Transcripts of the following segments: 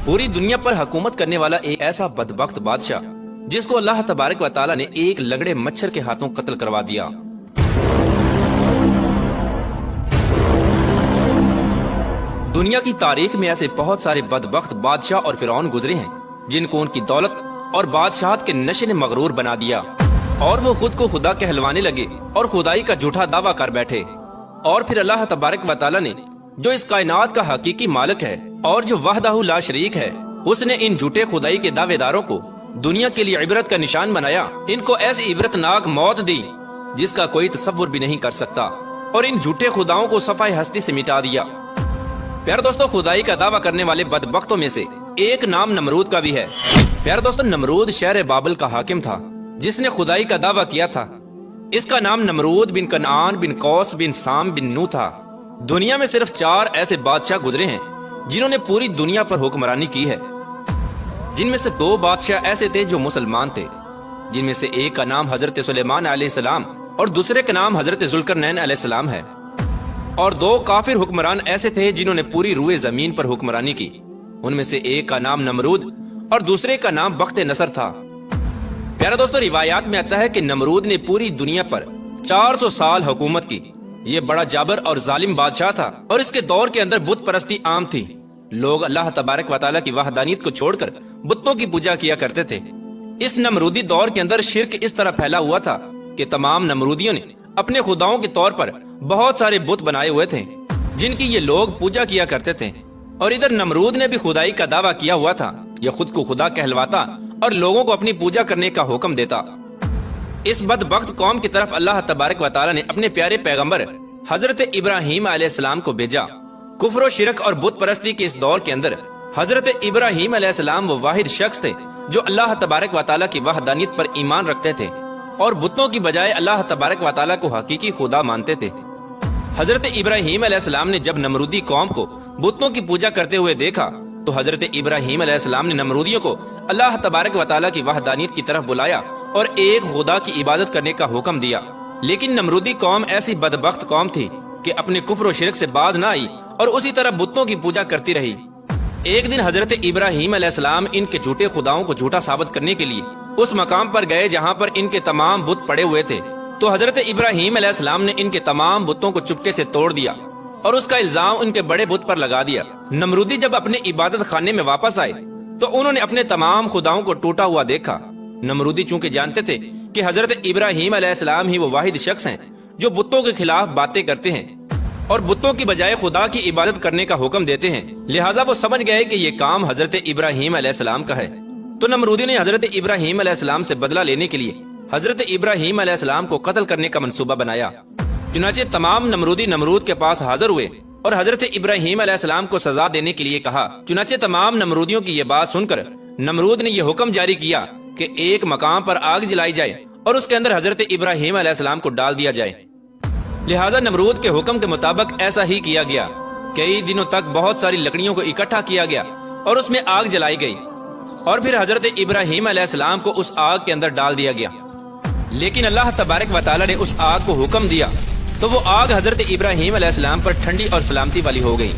पूरी दुनिया पर हुकूमत करने वाला एक ऐसा बदबख्त बादशाह जिसको अल्लाह तबारक व तआला ने एक लंगड़े मच्छर के हाथों कत्ल करवा दिया। दुनिया की तारीख में ऐसे बहुत सारे बदबख्त बादशाह और फिरौन गुजरे हैं जिनको उनकी दौलत और बादशाहत के नशे ने मगरूर बना दिया और वो खुद को खुदा कहलवाने लगे और खुदाई का झूठा दावा कर बैठे। और फिर अल्लाह तबारक व तआला ने जो इस कायनात का हकीकी मालिक है और जो वहदहू ला शरीक है, उसने इन झूठे खुदाई के दावेदारों को दुनिया के लिए इबरत का निशान बनाया। इनको ऐसी इबरतनाक मौत दी जिसका कोई तसव्वुर भी नहीं कर सकता और इन झूठे खुदाओं को सफाई हस्ती से मिटा दिया। प्यारे दोस्तों, खुदाई का दावा करने वाले बदबख्तों में से एक नाम नमरूद का भी है। प्यारे दोस्तों, नमरूद शहर बाबल का हाकिम था जिसने खुदाई का दावा किया था। इसका नाम नमरूद बिन कनान बिन कौस बिन साम बिन नू था। दुनिया में सिर्फ 4 ऐसे बादशाह गुजरे हैं जिन्होंने पूरी दुनिया पर हुक्मरानी की है, जिनमें से 2 बादशाह ऐसे थे जो मुसलमान थे, जिनमें से एक का नाम हजरत सुलेमान अलैहिस्सलाम और दूसरे का नाम हजरत जुल्करनैन अलैहिस्सलाम है। और 2 काफिर हुक्मरान ऐसे थे जिन्होंने पूरी रूए जमीन पर हुक्मरानी की। उनमें से एक का नाम नमरूद और दूसरे का नाम बख्त नसर था। प्यारे दोस्तों, रिवायात में आता है कि नमरूद ने पूरी दुनिया पर 400 साल हुकूमत की। ये बड़ा जाबर और जालिम बादशाह था और इसके दौर के अंदर बुत परस्ती आम थी। लोग अल्लाह तबारक व तआला की वहदानियत को छोड़कर बुतों की पूजा किया करते थे। इस नमरूदी दौर के अंदर शिर्क इस तरह फैला हुआ था कि तमाम नमरूदियों ने अपने खुदाओं के तौर पर बहुत सारे बुत बनाए हुए थे जिनकी ये लोग पूजा किया करते थे। और इधर नमरूद ने भी खुदाई का दावा किया हुआ था। यह खुद को खुदा कहलवाता और लोगों को अपनी पूजा करने का हुक्म देता। इस बदबख्त कौम की तरफ अल्लाह तबारक व तआला ने अपने प्यारे पैगंबर हजरत इब्राहीम अलैहिस्सलाम को भेजा। कुफ्र और शिरक और बुत परस्ती के इस दौर के अंदर हजरत इब्राहीम अलैहिस्सलाम वो वाहिद शख्स थे जो अल्लाह तबारक व तआला की वहदानियत पर ईमान रखते थे और बुतों की बजाय अल्लाह तबारक व तआला को हकीकी खुदा मानते थे। हजरत इब्राहीम अलैहिस्सलाम ने जब नमरूदी कौम को बुतों की पूजा करते हुए देखा तो हजरत इब्राहीम अलैहिस्सलाम ने नमरूदियों को अल्लाह तबारक व तआला की वहदानियत की तरफ बुलाया और एक खुदा की इबादत करने का हुक्म दिया। लेकिन नमरूदी कौम ऐसी बदबख्त कौम थी कि अपने कुफ्र और शिरक से बाज ना आई और उसी तरह बुतों की पूजा करती रही। एक दिन हजरत इब्राहीम अलैहिस्सलाम इनके झूठे खुदाओं को झूठा साबित करने के लिए उस मकाम पर गए जहाँ पर इनके तमाम बुत पड़े हुए थे। तो हजरत इब्राहीम अलैहिस्सलाम ने इनके तमाम बुतों को चुपके से तोड़ दिया और उसका इल्जाम उनके बड़े बुत पर लगा दिया। नमरूदी जब अपने इबादत खाने में वापस आए तो उन्होंने अपने तमाम खुदाओं को टूटा हुआ देखा। नमरूदी चूंकि जानते थे कि हजरत इब्राहीम अलैहिस्सलाम ही वो वाहिद शख्स हैं जो बुतों के खिलाफ बातें करते हैं और बुतों की बजाय खुदा की इबादत करने का हुक्म देते हैं, लिहाजा वो समझ गए कि ये काम हजरत इब्राहीम अलैहिस्सलाम का है। तो नमरूदी ने हजरत इब्राहीम अलैहिस्सलाम से बदला लेने के लिए हजरत इब्राहीम अलैहिस्सलाम को कत्ल करने का मंसूबा बनाया। चुनाचे तमाम नमरूदी नमरूद के पास हाजिर हुए और हजरत इब्राहीम अलैहिस्सलाम को सजा देने के लिए कहा। चुनाचे तमाम नमरूदियों की ये बात सुनकर नमरूद ने यह हुक्म जारी किया कि एक मकाम पर आग जलाई जाए और उसके अंदर हजरत इब्राहीम अलैहिस्सलाम को डाल दिया जाए। लिहाजा नमरूद के हुक्म के मुताबिक ऐसा ही किया गया। कई दिनों तक बहुत सारी लकड़ियों को इकट्ठा किया गया और उसमें आग जलाई गई और फिर हजरत इब्राहीम अलैहिस्सलाम को उस आग के अंदर डाल दिया गया। लेकिन अल्लाह तबारक व तआला ने उस आग को हुक्म दिया तो वो आग हजरत इब्राहीम अलैहिस्सलाम पर ठंडी और सलामती वाली हो गई।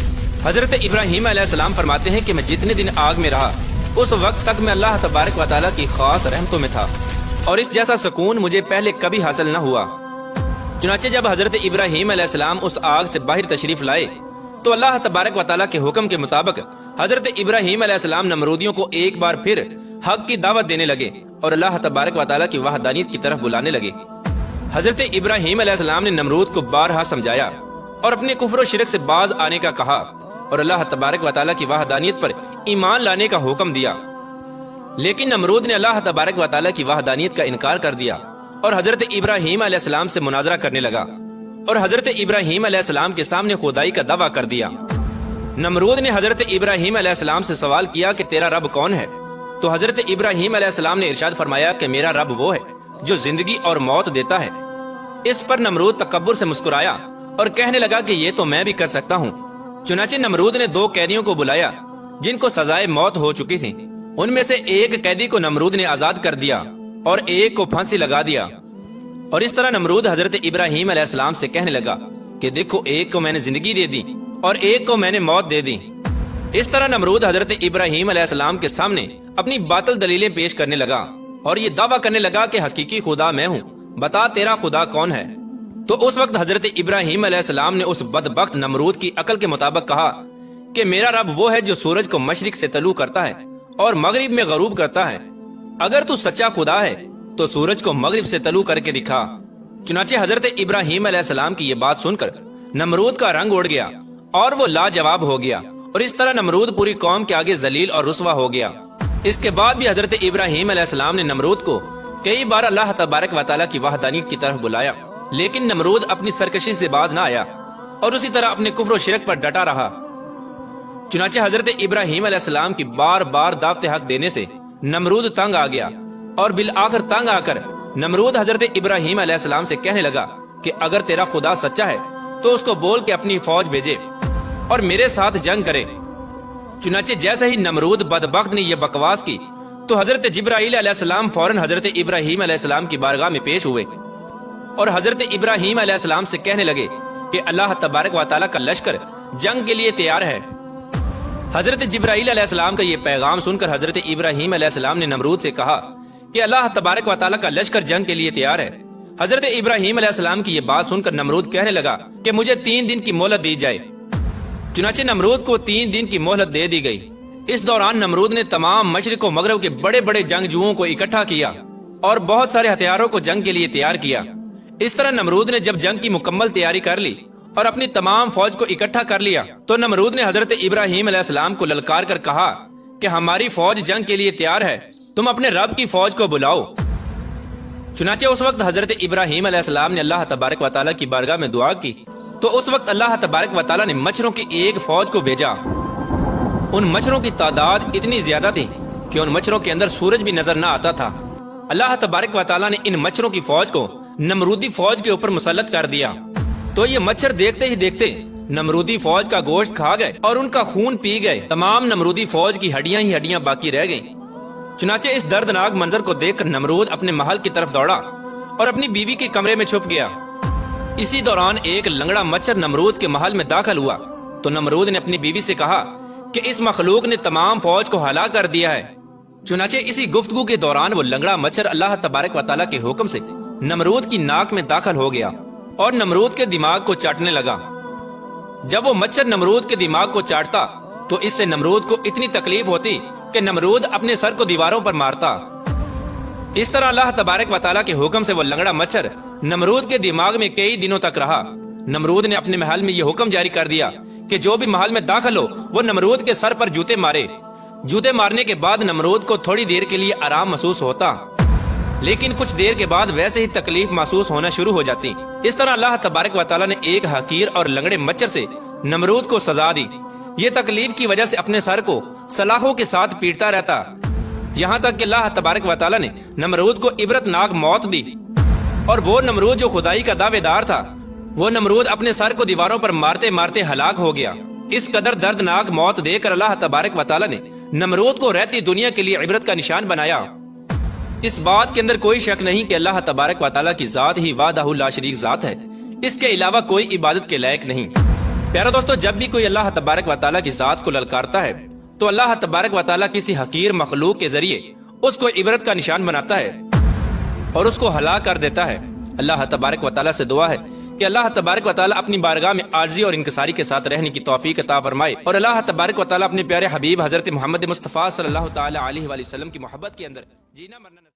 हजरत इब्राहीम अलैहिस्सलाम फरमाते हैं कि मैं जितने दिन आग में रहा उस वक्त तक मैं अल्लाह तबारक व तआला की खास रहमतों में था और इस जैसा सुकून मुझे पहले कभी हासिल न हुआ। चुनाचे जब हजरत इब्राहीम अलैहिस्सलाम उस आग से बाहर तशरीफ लाए तो अल्लाह तबारक व तआला के हुक्म के मुताबिक हजरत इब्राहीम अलैहिस्सलाम नमरूदियों को एक बार फिर हक की दावत देने लगे और अल्लाह तबारक व तआला की वहदानियत की तरफ बुलाने लगे। हजरत इब्राहीम अलैहिस्सलाम ने नमरूद को बारहा समझाया और अपने कुफ्र और शिरक से बाज आने का कहा और अल्लाह तबारक व तआला की वहदानियत पर ईमान लाने का हुक्म दिया। लेकिन नमरूद ने अल्लाह तबारक व तआला की वहदानियत का इनकार कर दिया और हजरत इब्राहीम अलैहिस्सलाम से मुनाजरा करने लगा और हजरत इब्राहीम अलैहिस्सलाम के सामने खुदाई का दावा कर दिया। नमरूद ने हजरत इब्राहीम अलैहिस्सलाम से सवाल किया कि तेरा रब कौन है? तो हजरत इब्राहीम अलैहिस्सलाम ने इरशाद फरमाया कि मेरा रब वो है जो जिंदगी और मौत देता है। इस पर नमरूद तकब्बुर से मुस्कुराया और कहने लगा कि ये तो मैं भी कर सकता हूँ। चुनाचे नमरूद ने 2 कैदियों को बुलाया जिनको सजाए मौत हो चुकी थी। उनमें से एक कैदी को नमरूद ने आजाद कर दिया और एक को फांसी लगा दिया। और इस तरह नमरूद हजरत इब्राहीम अलैहिस्सलाम से कहने लगा कि देखो, एक को मैंने जिंदगी दे दी और एक को मैंने मौत दे दी। اس طرح نمرود حضرت ابراہیم علیہ السلام کے سامنے اپنی باطل دلیلیں پیش کرنے لگا اور یہ دعویٰ کرنے لگا کہ حقیقی خدا میں ہوں، بتا تیرا خدا کون ہے؟ تو اس وقت حضرت ابراہیم علیہ السلام نے اس بدبخت نمرود کی عقل کے مطابق کہا کہ میرا رب وہ ہے جو سورج کو مشرق سے طلوع کرتا ہے اور مغرب میں غروب کرتا ہے۔ اگر تو سچا خدا ہے تو سورج کو مغرب سے طلوع کر کے دکھا۔ چنانچہ حضرت ابراہیم علیہ السلام کی یہ بات سن کر نمرود کا رنگ اڑ گیا اور وہ لاجواب ہو گیا، اور اس طرح نمرود پوری قوم کے آگے ذلیل اور رسوا ہو گیا۔ اس کے بعد بھی حضرت ابراہیم علیہ السلام نے نمرود کو کئی بار اللہ تبارک و تعالیٰ کی وحدانیت کی طرف بلایا، لیکن نمرود اپنی سرکشی سے باز نہ آیا اور اسی طرح اپنے کفر و شرک پر ڈٹا رہا۔ چنانچہ حضرت ابراہیم علیہ السلام کی بار بار دعوت حق دینے سے نمرود تنگ آ گیا، اور بالآخر تنگ آ کر نمرود حضرت ابراہیم علیہ السلام سے کہنے لگا کہ اگر تیرا خدا سچا ہے تو اس کو بول کے اپنی فوج بھیجے اور میرے ساتھ جنگ کرے۔ چنانچہ جیسے ہی نمرود بدبخت نے یہ بکواس کی تو حضرت جبرائیل علیہ السلام فوراً حضرت ابراہیم علیہ السلام کی بارگاہ میں پیش ہوئے اور حضرت ابراہیم علیہ السلام سے کہنے لگے کہ اللہ تبارک و تعالیٰ کا لشکر جنگ کے لیے تیار ہے۔ حضرت جبرائیل علیہ السلام کا یہ پیغام سن کر حضرت ابراہیم علیہ السلام نے نمرود سے کہا کہ اللہ تبارک و تعالیٰ کا لشکر جنگ کے لیے تیار ہے۔ حضرت ابراہیم علیہ السلام کی یہ بات سن کر نمرود کہنے لگا کہ مجھے 3 دن کی مہلت دی جائے۔ چنانچہ نمرود کو 3 دن کی مہلت دے دی گئی۔ اس دوران نمرود نے تمام مشرق و مغرب کے بڑے بڑے جنگجوؤں کو اکٹھا کیا اور بہت سارے ہتھیاروں کو جنگ کے لیے تیار کیا۔ اس طرح نمرود نے جب جنگ کی مکمل تیاری کر لی اور اپنی تمام فوج کو اکٹھا کر لیا تو نمرود نے حضرت ابراہیم علیہ السلام کو للکار کر کہا کہ ہماری فوج جنگ کے لیے تیار ہے، تم اپنے رب کی فوج کو بلاؤ۔ چنانچہ اس وقت حضرت ابراہیم علیہ السلام نے اللہ تبارک و تعالیٰ کی بارگاہ میں دعا کی تو اس وقت اللہ تبارک و تعالیٰ نے مچھروں کی ایک فوج کو بھیجا۔ ان مچھروں کی تعداد اتنی زیادہ تھی کہ ان مچھروں کے اندر سورج بھی نظر نہ آتا تھا۔ اللہ تبارک و تعالیٰ نے ان مچھروں کی فوج کو نمرودی فوج کے اوپر مسلط کر دیا تو یہ مچھر دیکھتے ہی دیکھتے نمرودی فوج کا گوشت کھا گئے اور ان کا خون پی گئے۔ تمام نمرودی فوج کی ہڈیاں ہی ہڈیاں باقی رہ گئیں۔ چنانچہ اس دردناک منظر کو دیکھ کر نمرود اپنے محل کی طرف دوڑا اور اپنی بیوی کے کمرے میں چھپ گیا۔ اسی دوران ایک لنگڑا مچھر نمرود کے محل میں داخل ہوا تو نمرود نے اپنی بیوی سے کہا کہ اس مخلوق نے تمام فوج کو ہلاک کر دیا ہے۔ چنانچہ اسی گفتگو کے دوران وہ لنگڑا مچھر اللہ تبارک و تعالیٰ کے حکم سے نمرود کی ناک میں داخل ہو گیا اور نمرود کے دماغ کو چاٹنے لگا۔ جب وہ مچھر نمرود کے دماغ کو چاٹتا تو اس سے نمرود کو اتنی تکلیف ہوتی کہ نمرود اپنے سر کو دیواروں پر مارتا۔ اس طرح اللہ تبارک و تعالیٰ کے حکم سے وہ لنگڑا مچھر نمرود کے دماغ میں کئی دنوں تک رہا۔ نمرود نے اپنے محل میں یہ حکم جاری کر دیا کہ جو بھی محل میں داخل ہو وہ نمرود کے سر پر جوتے مارے۔ جوتے مارنے کے بعد نمرود کو تھوڑی دیر کے لیے آرام محسوس ہوتا، لیکن کچھ دیر کے بعد ویسے ہی تکلیف محسوس ہونا شروع ہو جاتی۔ اس طرح اللہ تبارک و تعالیٰ نے ایک حقیر اور لنگڑے مچھر سے نمرود کو سزا دی۔ یہ تکلیف کی وجہ سے اپنے سر کو سلاخوں کے ساتھ پیٹتا رہتا، یہاں تک کہ اللہ تبارک و تعالیٰ نے نمرود کو عبرت ناک موت دی، اور وہ نمرود جو خدائی کا دعوے دار تھا وہ نمرود اپنے سر کو دیواروں پر مارتے مارتے ہلاک ہو گیا۔ اس قدر دردناک موت دے کر اللہ تبارک و تعالیٰ نے نمرود کو رہتی دنیا کے لیے عبرت کا نشان بنایا۔ اس بات کے اندر کوئی شک نہیں کہ اللہ تبارک و تعالیٰ کی ذات ہی وحدہ لا شریک ذات ہے، اس کے علاوہ کوئی عبادت کے لائق نہیں۔ پیارا دوستو، جب بھی کوئی اللہ تبارک و تعالیٰ کی ذات کو للکارتا ہے تو اللہ تبارک و تعالیٰ کسی حقیر مخلوق کے ذریعے اس کو عبرت کا نشان بناتا ہے اور اس کو ہلاک کر دیتا ہے۔ اللہ تبارک و تعالیٰ سے دعا ہے کہ اللہ تبارک و تعالیٰ اپنی بارگاہ میں عاجزی اور انکساری کے ساتھ رہنے کی توفیق عطا فرمائے، اور اللہ تبارک و تعالیٰ اپنے پیارے حبیب حضرت محمد مصطفیٰ صلی اللہ تعالیٰ علیہ وآلہ وسلم کی محبت کے اندر جینا مرنا